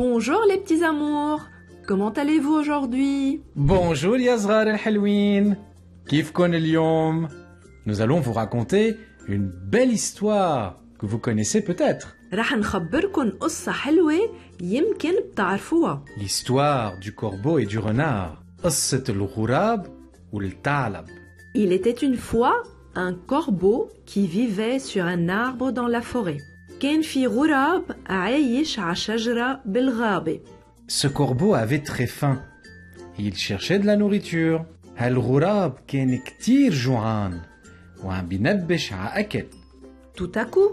Bonjour les petits amours. Comment allez-vous aujourd'hui? Bonjour يا صغار الحلوين. كيفكن اليوم? Nous allons vous raconter une belle histoire que vous connaissez peut-être. رح نخبركن قصة حلوة يمكن بتعرفوها. L'histoire du corbeau et du renard. قصة الغراب والثعلب. Il était une fois un corbeau qui vivait sur un arbre dans la forêt. كان في غراب عايش على شجرة بالغابة. Ce corbeau avait très faim. Il cherchait de la nourriture. هالغراب كان كتير جوعان وعم بينبش على أكل. Tout à coup,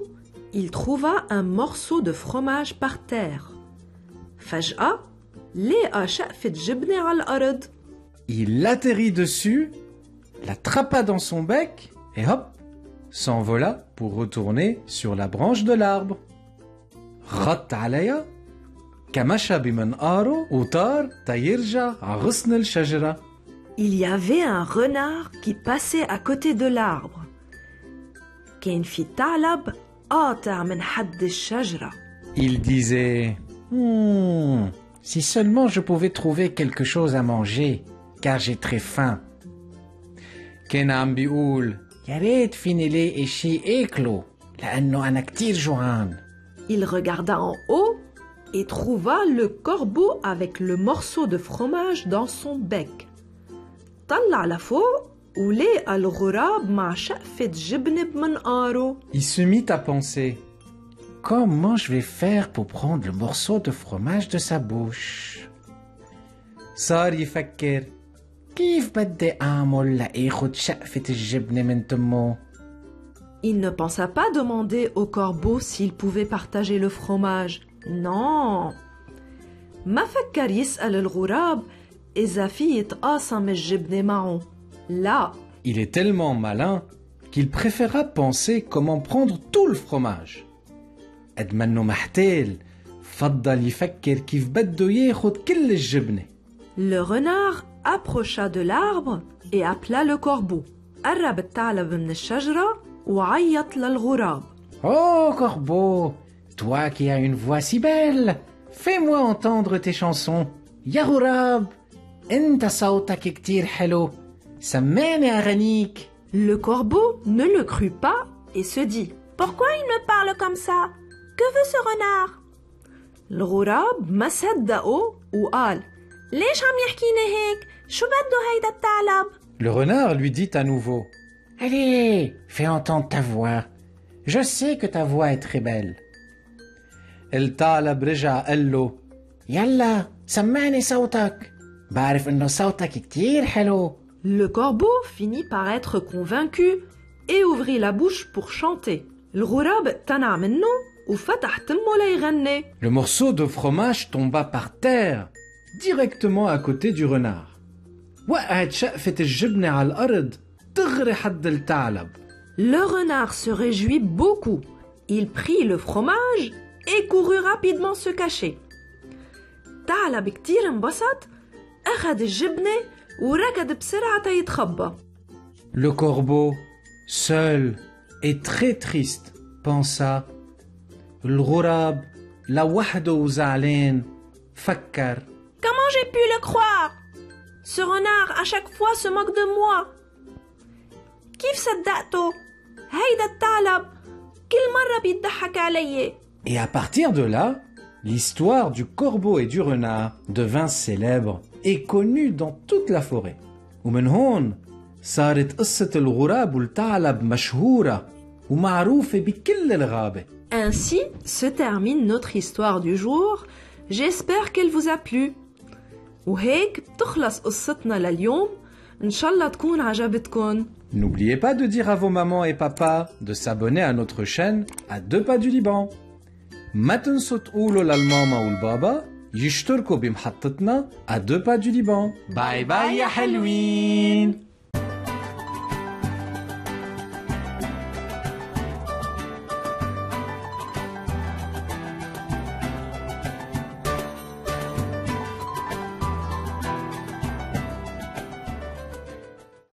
il trouva un morceau de fromage par terre. فجأة لقى شقفة جبنة على الأرض. Il atterrit dessus, l'attrapa dans son bec et hop, s'envola pour retourner sur la branche de l'arbre. غط عليها كمشى بمنقاره وطار تيرجع على غصن الشجرة. Il y avait un renard qui passait à côté de l'arbre. كان في ثعلب قاطع من حد الشجرة. Il disait si seulement je pouvais trouver quelque chose à manger, car j'ai très faim. كان عم بيقول يا ريت فيني لاقي شيء اكله لأنه أنا كتير جوعان. Il regarda en haut et trouva le corbeau avec le morceau de fromage dans son bec. طلع لفوق ولقى الغراب مع شقفة جبنة بمنقاره. Il se mit à penser comment je vais faire pour prendre le morceau de fromage de sa bouche. صار يفكر كيف بدي أعمل لآخد شقفة الجبنة من تمه. Il ne pensa pas demander au corbeau s'il pouvait partager le fromage. Non. ما فكر يسأل الغراب إذا في يتقاسم الجبنة معه. لا. Il est tellement malin qu'il préféra penser comment prendre tout le fromage. قد ما إنه محتال فضل يفكر كيف بده ياخد كل الجبنة. Le renard approcha de l'arbre et appela le corbeau. قرب الثعلب من الشجرة وعيط للغراب. Oh corbeau, toi qui as une voix si belle, fais-moi entendre tes chansons. يا غراب, أنت صوتك كتير حلو. سمعني أغانيك. Le corbeau ne le crut pas et se dit: Pourquoi il me parle comme ça? Que veut ce renard? الغراب ما صدقه وقال: ليش عم يحكيني هيك؟ شو بده هيدا الثعلب؟ Le renard lui dit à nouveau: Allez, fais entendre ta voix. Je sais que ta voix est très belle. الثعلب رجع قال له: يلا سمعني صوتك. بعرف إنه صوتك كتير حلو. Le corbeau finit par être convaincu et ouvrit la bouche pour chanter. الغراب اقتنع منه وفتح تمه ليغني. Le morceau de fromage tomba par terre, directement à côté du renard. وقعت شقفة الجبنة على الأرض دغري حد الثعلب. Le renard se réjouit beaucoup. Il prit le fromage et courut rapidement se cacher. ثعلب كتير انبسط، أخذ الجبنة وركض بسرعة يتخبى. Le corbeau, seul et très triste, pensa: الغراب لوحده وزعلان فكر. Comment j'ai pu le croire? Ce renard à chaque fois se moque de moi. كيف صدقته؟ هيدا الثعلب كل مرة بيضحك علي. Et à partir de là, l'histoire du corbeau et du renard devint célèbre et connue dans toute la forêt. ومن هون صارت قصة الغراب والثعلب مشهورة ومعروفة بكل الغابة. Ainsi se termine notre histoire du jour. J'espère qu'elle vous a plu. وهيك بتخلص قصتنا لليوم. إن شاء الله تكون عجبتكن. N'oubliez pas de dire à vos mamans et papas de s'abonner à notre chaîne à 2 pas du Liban. ما تنسوا تقولوا للماما والبابا يشتركوا بمحطتنا à 2 pas du Liban. باي باي يا حلوين.